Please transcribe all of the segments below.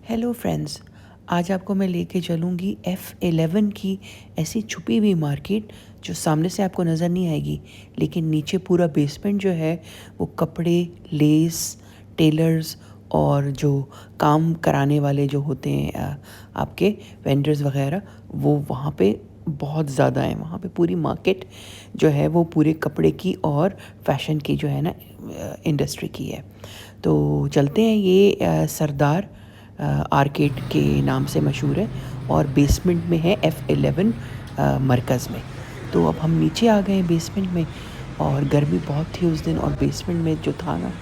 Hello friends. आज आपको मैं लेके चलूँगी F11 की ऐसी छुपी हुई मार्केट जो सामने से आपको नज़र नहीं आएगी, लेकिन नीचे पूरा बेसमेंट जो है वो कपड़े, लेस, टेलर्स और जो काम कराने वाले जो होते हैं आपके वेंडर्स वगैरह, वो वहाँ पे बहुत ज़्यादा हैं। वहाँ पे पूरी मार्केट जो है वो पूरे कपड़े की और फैशन की जो है ना इंडस्ट्री की है। तो चलते हैं। ये सरदार आर्केड के नाम से मशहूर है और बेसमेंट में है F11 मरकज़ में। तो अब हम नीचे आ गए हैं बेसमेंट में, और गर्मी बहुत थी उस दिन, और बेसमेंट में जो था ना,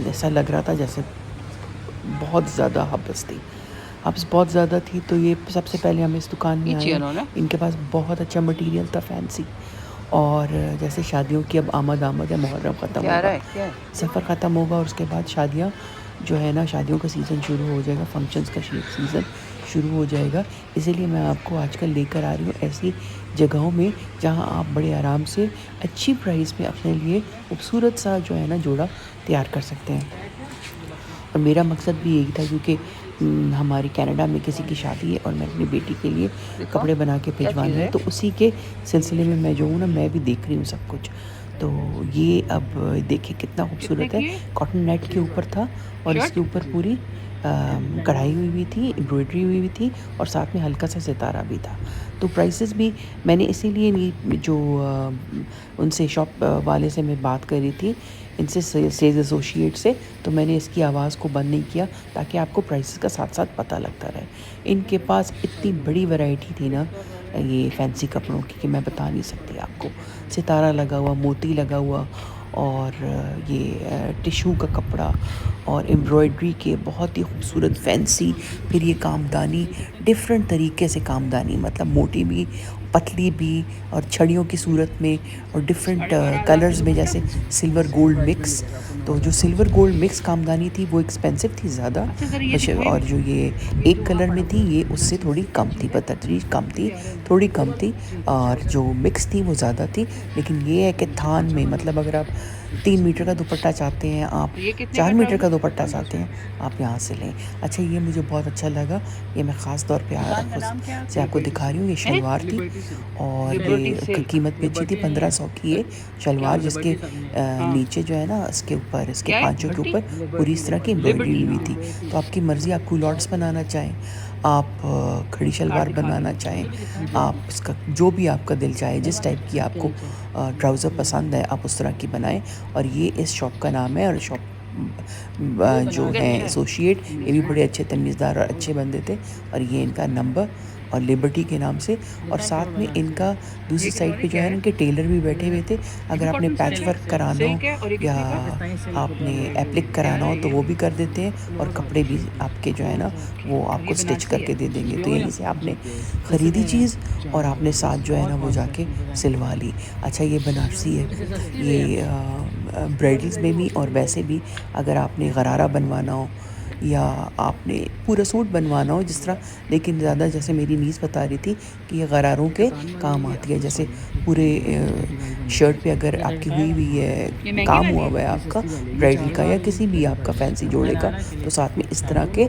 ऐसा लग रहा था जैसे बहुत ज़्यादा हब्स बहुत ज़्यादा थी। तो ये सबसे पहले हम इस दुकान में आए। इनके पास बहुत अच्छा मटेरियल था, फैंसी। और जैसे शादियों की अब आमद है, मुहर्रम ख़त्म होगा, सफ़र ख़त्म होगा और उसके बाद शादियाँ जो है ना, शादियों का सीज़न शुरू हो जाएगा, फंक्शंस का सीज़न शुरू हो जाएगा। इसीलिए मैं आपको आजकल लेकर आ रही हूँ ऐसी जगहों में जहाँ आप बड़े आराम से अच्छी प्राइस में अपने लिए खूबसूरत सा जो है ना जोड़ा तैयार कर सकते हैं। और मेरा मकसद भी यही था, क्योंकि हमारी कनाडा में किसी की शादी है और मैं अपनी बेटी के लिए कपड़े बना के भिजवाने हैं, तो उसी के सिलसिले में मैं जो हूँ ना, मैं भी देख रही हूँ सब कुछ। तो ये अब देखिए कितना खूबसूरत है, कॉटन नेट के ऊपर था और इसके ऊपर पूरी कढ़ाई हुई थी, एम्ब्रॉयडरी हुई थी और साथ में हल्का सा सितारा भी था। तो प्राइसेस भी मैंने इसीलिए नहीं, जो उनसे शॉप वाले से मैं बात कर रही थी, इनसे सेल्स एसोसिएट से, तो मैंने इसकी आवाज़ को बंद नहीं किया ताकि आपको प्राइसेस का साथ साथ पता लगता रहे। इनके पास इतनी बड़ी वैरायटी थी ना ये फैंसी कपड़ों की कि मैं बता नहीं सकती आपको। सितारा लगा हुआ, मोती लगा हुआ, और ये टिश्यू का कपड़ा और एम्ब्रॉयडरी के बहुत ही खूबसूरत फैंसी। फिर ये कामदानी, डिफरेंट तरीके से कामदानी, मतलब मोटी भी, पतली भी, और छड़ियों की सूरत में, और डिफरेंट कलर्स में, जैसे सिल्वर गोल्ड मिक्स। तो जो सिल्वर गोल्ड मिक्स कामदानी थी वो एक्सपेंसिव थी ज़्यादा, और जो ये एक कलर में थी ये उससे थोड़ी कम थी, बतदरीज कम थी, थोड़ी कम थी। और जो मिक्स थी वो ज़्यादा थी। लेकिन ये है कि थान में, मतलब अगर आप 3 मीटर का दुपट्टा चाहते हैं, आप 4 मीटर का दुपट्टा चाहते हैं, आप यहाँ से लें। अच्छा, ये मुझे बहुत अच्छा लगा। ये मैं ख़ास तौर पे से आपको दिखा रही हूँ। ये शलवार थी और ये कीमत भी अच्छी थी, 1500 की ये शलवार, जिसके नीचे जो है ना, इसके ऊपर, इसके पांचों के ऊपर पूरी इस तरह की एम्ब्रॉयडरी हुई थी। तो आपकी मर्ज़ी, आप कुलॉट्स बनाना चाहें, आप खड़ी शलवार बनाना चाहें, आप इसका जो भी आपका दिल चाहे, जिस टाइप की आपको ट्राउज़र पसंद है, आप उस तरह की बनाएं। और ये इस शॉप का नाम है, और शॉप जो है एसोसिएट, ये भी बड़े अच्छे तमीज़दार और अच्छे बंदे थे। और ये इनका नंबर, और लिबर्टी के नाम से। और साथ में इनका दूसरी साइड पे जो है, इनके टेलर भी बैठे हुए थे। अगर आपने पैच वर्क कराना हो या आपने एप्लिक कराना हो तो वो भी कर देते हैं, और कपड़े भी आपके जो है ना वो आपको स्टिच करके दे देंगे। तो यहीं से आपने ख़रीदी चीज़ और आपने साथ जो है ना वो जाके सिलवा ली। अच्छा, ये बनारसी है, ये ब्राइडल्स में भी और वैसे भी, अगर आपने गरारा बनवाना हो या आपने पूरा सूट बनवाना हो जिस तरह, लेकिन ज़्यादा जैसे मेरी नीस बता रही थी कि ये गरारों के काम आती है। जैसे पूरे शर्ट पे अगर आपकी हुई हुई है, काम हुआ हुआ है आपका ब्राइडल का या किसी भी आपका फैंसी जोड़े का, तो साथ में इस तरह के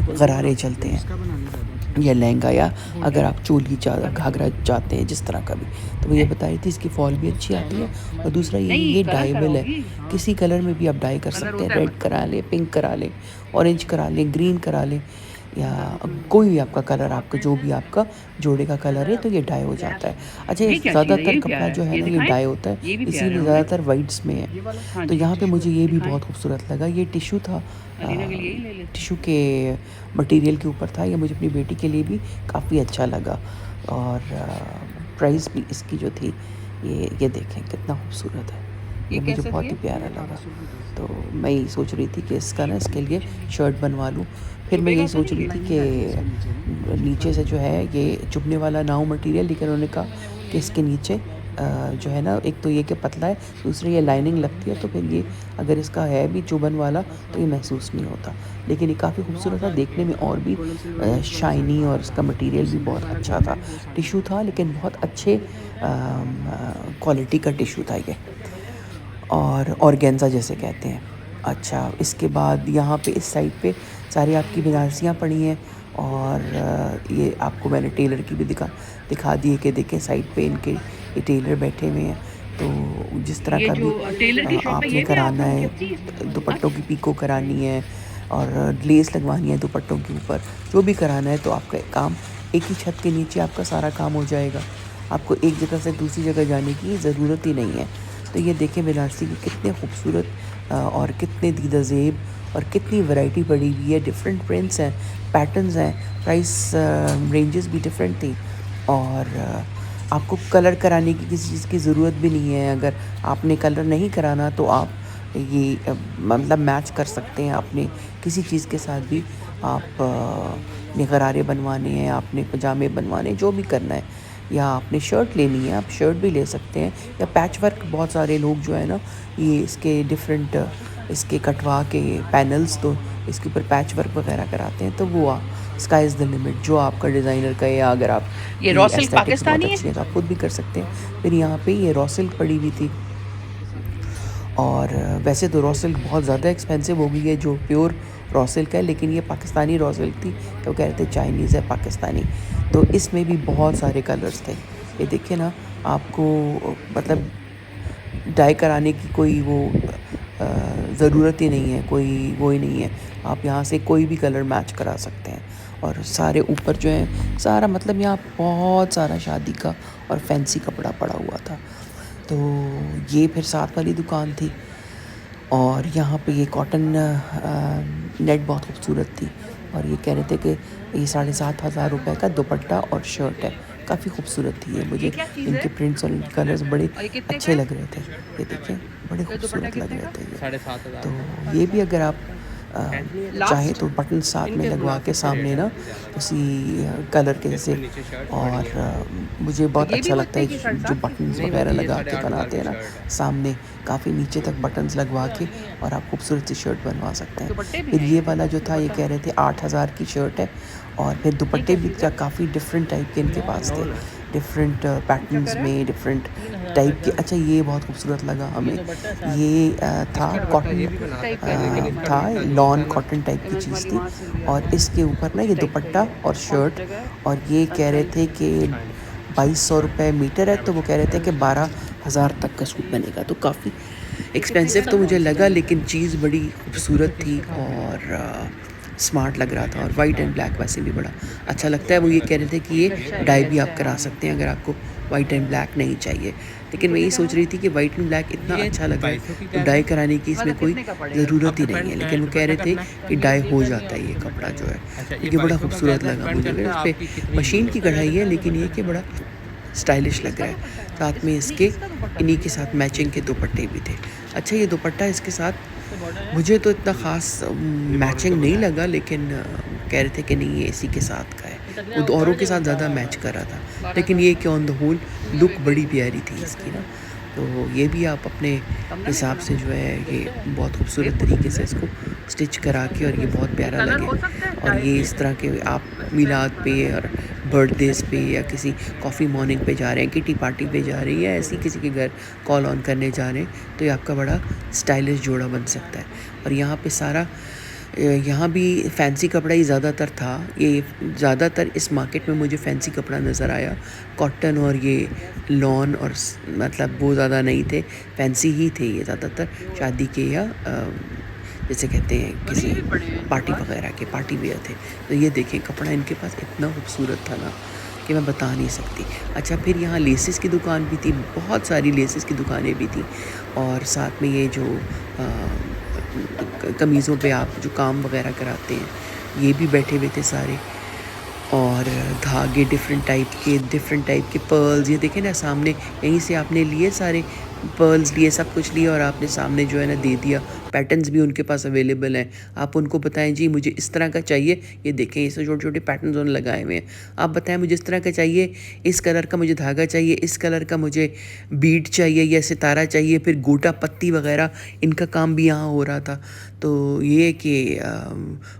गरारे चलते हैं, या लहंगा, या अगर आप चोली घाघरा चाहते हैं, जिस तरह का भी। तो वो ये बता रही थी, इसकी फॉल भी अच्छी आती है। और दूसरा ये डाइबल है, किसी कलर में भी आप डाई कर सकते हैं। रेड करा लें, पिंक करा लें, ऑरेंज करा लें, ग्रीन करा लें, या कोई भी आपका कलर, आपका जो भी आपका जोड़े का कलर है, तो ये डाई हो जाता है। अच्छा, ये ज़्यादातर कपड़ा जो है ना ये डाई होता है, इसीलिए ज़्यादातर वाइट्स में है। तो यहाँ पे मुझे ये भी बहुत खूबसूरत लगा। ये टिश्यू था, टिश्यू के मटेरियल के ऊपर था। ये मुझे अपनी बेटी के लिए भी काफ़ी अच्छा लगा। और प्राइस भी इसकी जो थी, ये देखें कितना खूबसूरत है। ये मुझे बहुत ही प्यारा लगा। तो मैं यही सोच रही थी कि इसका ना, इसके लिए शर्ट बनवा लूँ। फिर मैं यही सोच रही थी कि नीचे से जो है ये चुभने वाला ना हो मटेरियल, लेकिन उन्होंने कहा कि इसके नीचे जो है ना, एक तो ये कि पतला है, दूसरी ये लाइनिंग लगती है, तो फिर ये अगर इसका है भी चुभन वाला तो ये महसूस नहीं होता। लेकिन ये काफ़ी खूबसूरत था देखने में, और भी शाइनी, और इसका मटेरियल भी बहुत अच्छा था। टिश्यू था लेकिन बहुत अच्छे क्वालिटी का टिश्यू था ये, और ऑर्गेन्जा जैसे कहते हैं। अच्छा, इसके बाद यहाँ पे इस साइड पे सारी आपकी बनारसियाँ पड़ी हैं। और ये आपको मैंने टेलर की भी दिखा दी है कि देखें साइड पे इनके ये टेलर बैठे हुए हैं। तो जिस तरह ये का जो भी टेलर की शॉप है आपने ये भी कराना आपकी है, अपनी? दुपट्टों की अच्छा। पीको करानी है और लेस लगवानी है दुपट्टों के ऊपर, जो भी कराना है तो आपका काम एक ही छत के नीचे आपका सारा काम हो जाएगा। आपको एक जगह से दूसरी जगह जाने की ज़रूरत ही नहीं है। तो ये देखें बनारसी के कितने खूबसूरत और कितने दीदा ज़ेब और कितनी वैरायटी पड़ी हुई है। डिफरेंट प्रिंट्स हैं, पैटर्न्स हैं, प्राइस रेंजेस भी डिफरेंट थी। और आपको कलर कराने की किसी चीज़ की ज़रूरत भी नहीं है। अगर आपने कलर नहीं कराना तो आप ये मतलब मैच कर सकते हैं अपने किसी चीज़ के साथ भी। आप ने गरारे बनवाने हैं, आपने पजामे बनवाने हैं, जो भी करना है, या आपने शर्ट लेनी है आप शर्ट भी ले सकते हैं। या पैच वर्क बहुत सारे लोग जो है ना ये इसके डिफरेंट इसके कटवा के पैनल्स तो इसके ऊपर पैच वर्क वगैरह कराते हैं। तो वो स्काई इज़ द लिमिट, जो आपका डिज़ाइनर का है, या अगर आप ये की रॉ सिल्क एस्थेटिक्स बहुत पाकिस्तानी अच्छी है? है तो आप खुद भी कर सकते हैं। फिर यहाँ पे ये रॉ सिल्क पड़ी हुई थी। और वैसे तो रॉ सिल्क बहुत ज़्यादा एक्सपेंसिव हो गई है जो प्योर रॉ सिल्क है, लेकिन ये पाकिस्तानी रॉ सिल्क थी तो कह रहे थे चाइनीज़ है पाकिस्तानी। तो इसमें भी बहुत सारे कलर्स थे। ये देखिए ना, आपको मतलब डाई कराने की कोई वो ज़रूरत ही नहीं है, कोई वो ही नहीं है। आप यहाँ से कोई भी कलर मैच करा सकते हैं। और सारे ऊपर जो है सारा मतलब यहाँ बहुत सारा शादी का और फैंसी कपड़ा पड़ा हुआ था। तो ये फिर साथ वाली दुकान थी। और यहाँ पे ये कॉटन नेट बहुत खूबसूरत थी। और ये कह रहे थे कि ये 7,500 रुपये का दुपट्टा और शर्ट है। काफ़ी खूबसूरत थी ये, ये मुझे क्या चीज़ है? इनके प्रिंट्स और इनके कलर्स बड़े और ये कितने का अच्छे है? लग रहे थे। ये देखिए बड़े ये दुपट्टा खूबसूरत लग कितने रहे का? थे ये। 7,500 तो ये भी अगर आप चाहें लास्ट? तो बटन साथ में इनके लगवा के मुनासिब से रेट सामने है ना इनके ज़्यादा। उसी कलर के जैसे। इसमें नीचे शर्ट पड़ी और है। मुझे तो बहुत ये भी अच्छा लगता बचने है की साढ़े जो सात की? बटन्स नहीं वगैरह भाजी, ये लगा के 8,500 बनाते की हैं ना शर्ट है। सामने, काफ़ी नीचे तक बटन्स लगवा के और आप खूबसूरत सी शर्ट बनवा सकते और हैं। दुपट्टे भी फिर हैं ये ये? वाला जो था ये दुपट्टा? कह रहे थे 8,000 की शर्ट है। और फिर ये दुपट्टे क्या भी चीज़ है? काफ़ी डिफरेंट टाइप के इनके पास थे, लॉन है। डिफरेंट ये क्या पैटर्न्स कह रहा में, है? डिफरेंट 3,000 का टाइप के। शर्ट। अच्छा ये बहुत खूबसूरत लगा ये हमें। दुपट्टा 7। ये था इसका दुपट्टा ये कॉटन, भी बना टाइप सकते का हैं, है लेकिन हाँ इसका था दुपट्टा जो लॉन होता है ना। कॉटन टाइप की सीमेंट चीज़ वाली थी। वहाँ से लिया और था। इसके ऊपर ना उसी ये टाइप का ही दुपट्टा है। और कौन सी शर्ट। जगह है? और ये कह रहे थे कि हाँ जी। 2,200 रुपये मीटर है, तो वो कह रहे थे कि 12,000 तक का सूट बनेगा। तो काफ़ी ये कितने का एक्सपेंसिव है? तो मुझे लगा, लेकिन चीज़ बड़ी खूबसूरत थी और स्मार्ट लग रहा था। और वाइट एंड ब्लैक वैसे भी बड़ा अच्छा लगता है। वो ये कह रहे थे कि ये ये अच्छा है, डाई ये भी अच्छा आप है करा हाँ ये। सकते हैं अगर आपको वाइट एंड ब्लैक नहीं चाहिए। ये लेकिन मैं कितने यही का सोच है? रही थी कि वाइट एंड ब्लैक इतना ये अच्छा लग रहा 2,200 की है तो कह रहे डाई हैं। कराने की इसमें मतलब कोई कितने का पड़ेगा? अब ज़रूरत ही नहीं है। डिपेंड लेकिन वो कह दुपट्टा रहे थे करना है। कि ये डाई हो ये जाता है ये कपड़ा जो है। अच्छा, तो ये ये बड़ा 2,200 का खूबसूरत कहता है, लगा डिपेंड मुझे। करता अगर है इस आपकी पर कितनी मशीन यूज़ की है। कढ़ाई है, लेकिन ये कि बड़ा स्टाइलिश लग इसका रहा है। दुपट्टा? साथ इस में नहीं इसके इसका दुपट्टा इन्हीं के चाहिए। साथ मैचिंग के दुपट्टे भी थे। अच्छा ये दुपट्टा इसके साथ इसका बॉर्डर है? मुझे तो इतना ख़ास ये बॉर्डर के मैचिंग नहीं बगैर है। लगा, लेकिन कह रहे थे कि नहीं ये इसी के साथ का है। ये कितने वो का तो औरों पड़ के जाएगा? साथ ज़्यादा मैच कर रहा था। लेकिन 12,000 ये का? कि ऑन द होल लुक बड़ी प्यारी थी इसकी ना। तो ये भी आप अपने कम ना हिसाब लेकिन से जो है ये बहुत खूबसूरत तरीके से इसको स्टिच करा के, और ये बहुत ये प्यारा कलर लगे। हो सकता है और डाई ये ये? इस तरह के आप ट्रांसपेरेंट मिलाद पे कलर और बर्थडेज़ पे या किसी कॉफ़ी मॉर्निंग पे जा रहे हैं, किटी पार्टी पे जा रहे हैं, या ऐसी किसी के घर कॉल ऑन करने जा रहे हैं, तो ये आपका बड़ा स्टाइलिश जोड़ा बन सकता है। और यहाँ पे सारा यहाँ भी फैंसी कपड़ा ही ज़्यादातर था। ये ज़्यादातर इस मार्केट में मुझे फैंसी कपड़ा नज़र आया। कॉटन और ये लॉन और मतलब वो ज़्यादा नहीं थे, फैंसी ही थे ये ज़्यादातर, शादी के या जैसे कहते हैं किसी गले भी पड़े हैं इनके पार्टी पास। वगैरह के पार्टी वेयर थे। तो ये देखें कपड़ा इनके पास इतना खूबसूरत था ना कि मैं बता नहीं सकती। अच्छा फिर यहाँ लेसेस की दुकान भी थी, बहुत सारी लेसेस की दुकानें भी थी। और साथ में ये जो कमीज़ों पे आप जो काम वगैरह कराते हैं ये भी बैठे हुए थे सारे। और धागे डिफरेंट टाइप के पर्ल्स, ये देखें ना सामने, यहीं से आपने लिए सारे पर्ल्स लिए, सब कुछ लिया और आपने सामने जो है ना दे दिया। पैटर्न्स भी उनके पास अवेलेबल हैं। आप उनको बताएं जी मुझे इस तरह का चाहिए, ये देखें इसमें छोटे छोटे पैटर्न्स उन्होंने लगाए हुए हैं। आप बताएं मुझे इस तरह का चाहिए, इस कलर का मुझे धागा चाहिए, इस कलर का मुझे बीड चाहिए या सितारा चाहिए, फिर गोटा पत्ती वगैरह इनका काम भी यहाँ हो रहा था। तो ये है कि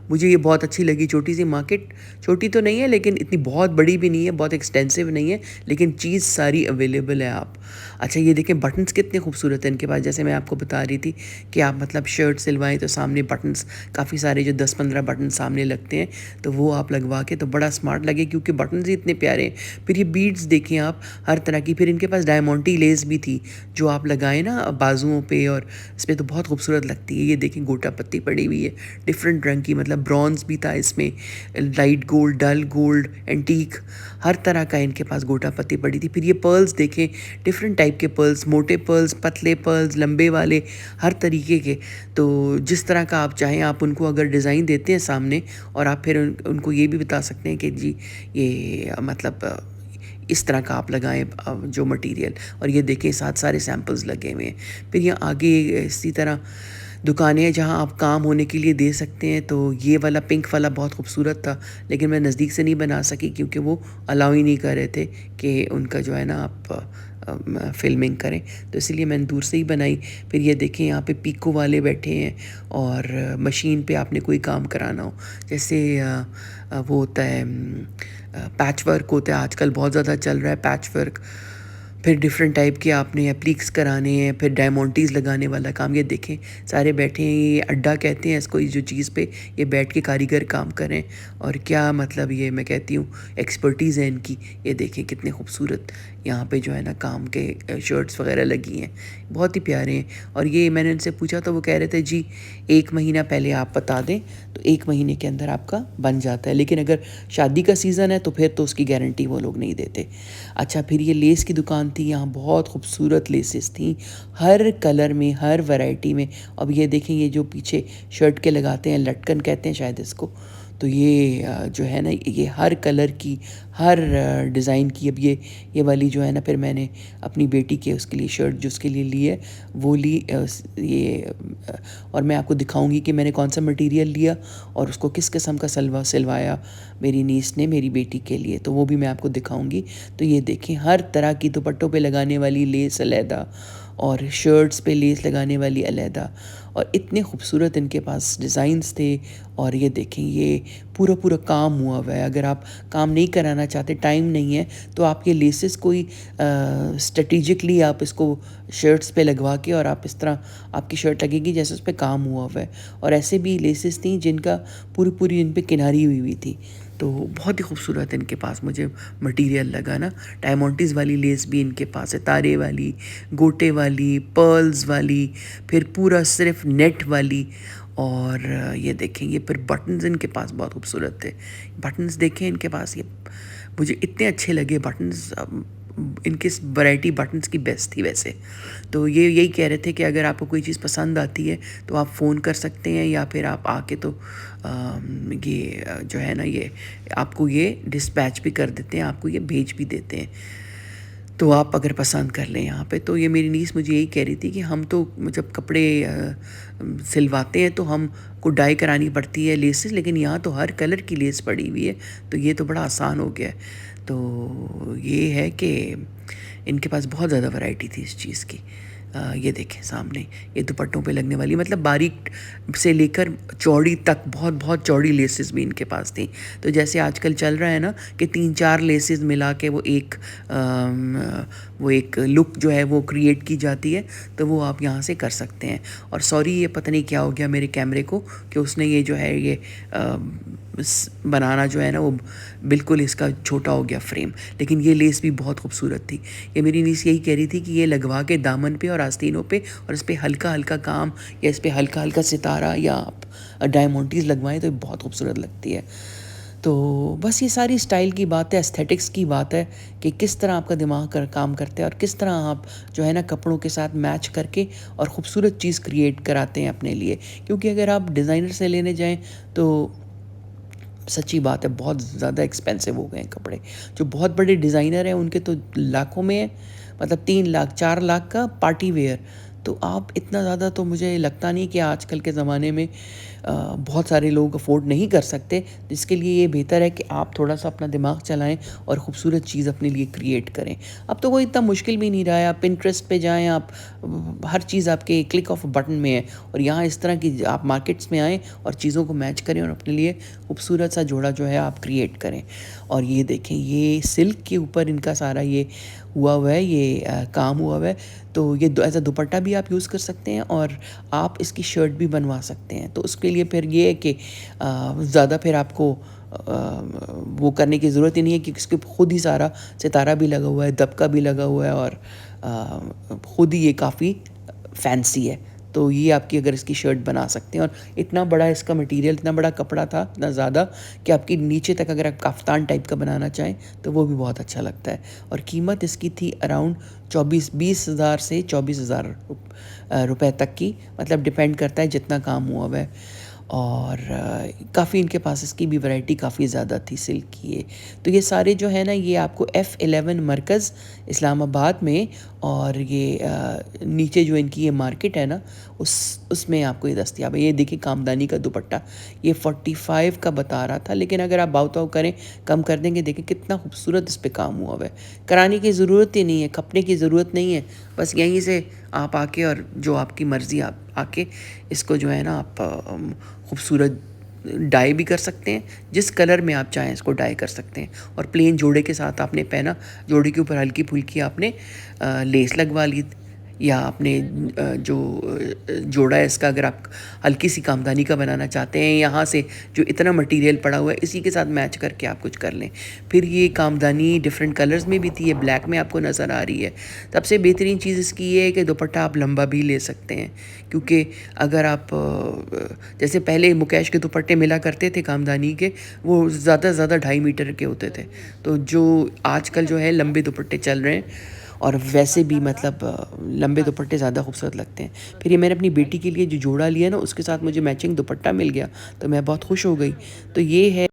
मुझे ये बहुत अच्छी लगी छोटी सी मार्केट। छोटी तो नहीं है लेकिन इतनी बहुत बड़ी भी नहीं है, बहुत एक्सटेंसिव नहीं है, लेकिन चीज़ सारी अवेलेबल है आप। अच्छा ये देखें बटन्स कितने खूबसूरत हैं इनके पास। जैसे मैं आपको बता रही थी कि आप मतलब शर्ट सिलवाएं तो सामने बटन्स काफ़ी सारे जो 10-15 बटन सामने लगते हैं, तो वो आप लगवा के तो बड़ा स्मार्ट लगे क्योंकि बटन्स ही इतने प्यारे हैं। फिर ये बीड्स देखें आप हर तरह की। फिर इनके पास डायमंडी लेस भी थी जो आप लगाएं ना बाजुओं पे, और इस पर तो बहुत खूबसूरत लगती है। ये देखें गोटा पत्ती पड़ी हुई है डिफरेंट रंग की, मतलब ब्रॉन्ज भी था इसमें, light gold, dull gold, antique, हर तरह का इनके पास गोटा पत्ती पड़ी थी। फिर ये पर्ल्स देखें, डिफरेंट टाइप के पर्ल्स, मोटे पर्ल्स, पतले पर्ल्स, लंबे वाले, हर तरीके के। तो जिस तरह का आप चाहें आप उनको अगर डिज़ाइन देते हैं सामने, और आप फिर उनको ये भी बता सकते हैं कि जी ये मतलब इस तरह का आप लगाएं जो मटेरियल। और ये देखें साथ सारे सैम्पल्स लगे हुए हैं। फिर यहाँ आगे इसी तरह दुकानें हैं जहाँ आप काम होने के लिए दे सकते हैं। तो ये वाला पिंक वाला बहुत खूबसूरत था, लेकिन मैं नज़दीक से नहीं बना सकी क्योंकि वो अलाउ ही नहीं कर रहे थे कि उनका जो है ना आप फिल्मिंग करें, तो इसलिए मैंने दूर से ही बनाई। फिर ये देखें यहाँ पे पीको वाले बैठे हैं, और मशीन पे आपने कोई काम कराना हो, जैसे वो होता है पैच वर्क होता है, आजकल बहुत ज़्यादा चल रहा है पैच वर्क। फिर डिफरेंट टाइप के आपने एप्लीक्स कराने हैं, फिर डायमंडीज़ लगाने वाला काम। ये देखें सारे बैठे हैं, ये अड्डा कहते हैं इसको, जो चीज़ पे ये बैठ के कारीगर काम करें। और क्या मतलब ये मैं कहती हूँ एक्सपर्टीज़ है इनकी। ये देखें कितने खूबसूरत यहाँ पे जो है ना काम के शर्ट्स वगैरह लगी हैं, बहुत ही प्यारे हैं। और ये मैंने इनसे पूछा तो वो कह रहे थे जी 1 महीना पहले आप बता दें तो 1 महीने के अंदर आपका बन जाता है, लेकिन अगर शादी का सीज़न है तो फिर तो उसकी गारंटी वो लोग नहीं देते। अच्छा फिर ये लेस की दुकान थी, यहाँ बहुत खूबसूरत लेसेस थी हर कलर में, हर वैरायटी में। अब ये देखें ये जो पीछे शर्ट के लगाते हैं, लटकन कहते हैं शायद इसको, तो ये जो है ना ये हर कलर की, हर डिज़ाइन की। अब ये वाली जो है ना, फिर मैंने अपनी बेटी के उसके लिए शर्ट जो उसके लिए ली है वो ली ये और मैं आपको दिखाऊंगी कि मैंने कौन सा मटेरियल लिया और उसको किस किस्म का सिलवाया मेरी नीस ने मेरी बेटी के लिए, तो वो भी मैं आपको दिखाऊंगी। तो ये देखें हर तरह की दुपट्टों पे लगाने वाली लेस अलहदा, और शर्ट्स पे लेस लगाने वाली अलहदा, और इतने खूबसूरत इनके पास डिज़ाइंस थे। और ये देखें ये पूरा पूरा काम हुआ हुआ है। अगर आप काम नहीं कराना चाहते, टाइम नहीं है, तो आप ये लेसेस कोई स्ट्रेटिजिकली आप इसको शर्ट्स पे लगवा के, और आप इस तरह आपकी शर्ट लगेगी जैसे उस पर काम हुआ हुआ है। और ऐसे भी लेसेस थी जिनका पूरी पूरी इन पे किनारी हुई थी, तो बहुत ही खूबसूरत इनके पास मुझे मटेरियल लगा ना। डायमंडीज़ वाली लेस भी इनके पास है, तारे वाली, गोटे वाली, पर्ल्स वाली, फिर पूरा सिर्फ नेट वाली। और ये देखें ये फिर बटन्स इनके पास बहुत खूबसूरत थे। बटन्स देखें इनके पास, ये मुझे इतने अच्छे लगे बटन्स। इनकी वैरायटी बटन्स की बेस्ट थी वैसे। तो ये यही कह रहे थे कि अगर आपको कोई चीज़ पसंद आती है तो आप फ़ोन कर सकते हैं, या फिर आप आके तो ये जो है ना ये आपको ये डिस्पैच भी कर देते हैं, आपको ये भेज भी देते हैं। तो आप अगर पसंद कर लें यहाँ पे। तो ये मेरी नीस मुझे यही कह रही थी कि हम तो जब कपड़े सिलवाते हैं तो हमको डाई करानी पड़ती है लेसेस, लेकिन यहाँ तो हर कलर की लेस पड़ी हुई है, तो ये तो बड़ा आसान हो गया है। तो ये है कि इनके पास बहुत ज़्यादा वैरायटी थी इस चीज़ की। ये देखें सामने ये दुपट्टों पे लगने वाली, मतलब बारीक से लेकर चौड़ी तक बहुत बहुत चौड़ी लेसेस भी इनके पास थी। तो जैसे आजकल चल रहा है ना कि 3-4 लेसेस मिला के वो एक लुक जो है वो क्रिएट की जाती है, तो वो आप यहाँ से कर सकते हैं। और सॉरी ये पता नहीं क्या हो गया मेरे कैमरे को कि उसने ये जो है ये बनाना जो है ना वो बिल्कुल इसका छोटा हो गया फ्रेम, लेकिन ये लेस भी बहुत खूबसूरत थी। ये मेरी नीस यही कह रही थी कि ये लगवा के दामन पे और आस्तीनों पे, और इस पर हल्का हल्का काम या इस पर हल्का हल्का सितारा या आप डायमंडीज़ लगवाएं तो बहुत खूबसूरत लगती है। तो बस ये सारी स्टाइल की बात है, एस्थेटिक्स की बात है कि किस तरह आपका दिमाग काम करता है और किस तरह आप जो है ना कपड़ों के साथ मैच करके और ख़ूबसूरत चीज़ क्रिएट कराते हैं अपने लिए। क्योंकि अगर आप डिज़ाइनर से लेने जाएं तो सच्ची बात है बहुत ज़्यादा एक्सपेंसिव हो गए हैं कपड़े। जो बहुत बड़े डिज़ाइनर हैं उनके तो लाखों में है, मतलब 3 लाख 4 लाख का पार्टी वेयर, तो आप इतना ज़्यादा तो मुझे लगता नहीं कि आजकल के ज़माने में बहुत सारे लोग अफ़ोर्ड नहीं कर सकते। जिसके लिए ये बेहतर है कि आप थोड़ा-सा अपना दिमाग चलाएँ और खूबसूरत चीज़ अपने लिए क्रिएट करें। अब तो वो इतना मुश्किल भी नहीं रहा है, आप पिंटरेस्ट पे जाएँ, आप हर चीज़ आपके क्लिक ऑफ अ बटन में है और यहाँ इस तरह की आप मार्केट्स में आएँ और चीज़ों को मैच करें और अपने लिए खूबसूरत सा जोड़ा जो है आप क्रिएट करें। और ये देखें, ये सिल्क के ऊपर इनका सारा ये हुआ हुआ है, ये काम हुआ हुआ है। तो ये एज़ अ दुपट्टा भी आप यूज़ कर सकते हैं और आप इसकी शर्ट भी बनवा सकते हैं। तो उसके लिए फिर ये है कि ज़्यादा फिर आपको वो करने की ज़रूरत ही नहीं है क्योंकि इसके खुद ही सारा सितारा भी लगा हुआ है, दबका भी लगा हुआ है और खुद ही ये काफ़ी फैंसी है। तो ये आपकी अगर इसकी शर्ट बना सकते हैं और इतना बड़ा इसका मटेरियल, इतना बड़ा कपड़ा था, इतना ज़्यादा कि आपकी नीचे तक अगर आप कफ्तान टाइप का बनाना चाहें तो वो भी बहुत अच्छा लगता है। और कीमत इसकी थी अराउंड 20,000 से 24,000 रुपए तक की, मतलब डिपेंड करता है जितना काम हुआ हुआ है। और काफ़ी इनके पास इसकी भी वैरायटी काफ़ी ज़्यादा थी सिल्क की ये। तो ये सारे जो है ना, ये आपको F11 मरकज़ इस्लामाबाद में, और ये नीचे जो इनकी ये मार्केट है ना, उसमें आपको ये दस्तयाब है। ये देखिए कामदानी का दुपट्टा, ये 45 का बता रहा था, लेकिन अगर आप भाव-ताव करें कम कर देंगे। देखिए कितना खूबसूरत इस पे काम हुआ हुआ है। कराने की ज़रूरत ही नहीं है, खपने की ज़रूरत नहीं है। बस यहीं से आप आके और जो आपकी मर्ज़ी, आप आके इसको जो है ना आप खूबसूरत डाई भी कर सकते हैं। जिस कलर में आप चाहें इसको डाई कर सकते हैं। और प्लेन जोड़े के साथ आपने पहना, जोड़े के ऊपर हल्की-फुल्की आपने लेस लगवा ली, या आपने जो जोड़ा है इसका अगर आप हल्की सी कामदानी का बनाना चाहते हैं, यहाँ से जो इतना मटेरियल पड़ा हुआ है इसी के साथ मैच करके आप कुछ कर लें। फिर ये कामदानी डिफरेंट कलर्स में भी थी, ये ब्लैक में आपको नज़र आ रही है। सबसे बेहतरीन चीज़ इसकी ये है कि दुपट्टा आप लंबा भी ले सकते हैं, क्योंकि अगर आप जैसे पहले मुकेश के दुपट्टे मिला करते थे कामदानी के, वो ज़्यादा से ज़्यादा 2.5 मीटर के होते थे। तो जो आजकल जो है लंबे दुपट्टे चल रहे हैं, और वैसे भी मतलब लंबे दुपट्टे ज़्यादा खूबसूरत लगते हैं। फिर ये मैंने अपनी बेटी के लिए जो जोड़ा लिया ना, उसके साथ मुझे मैचिंग दुपट्टा मिल गया, तो मैं बहुत खुश हो गई। तो ये है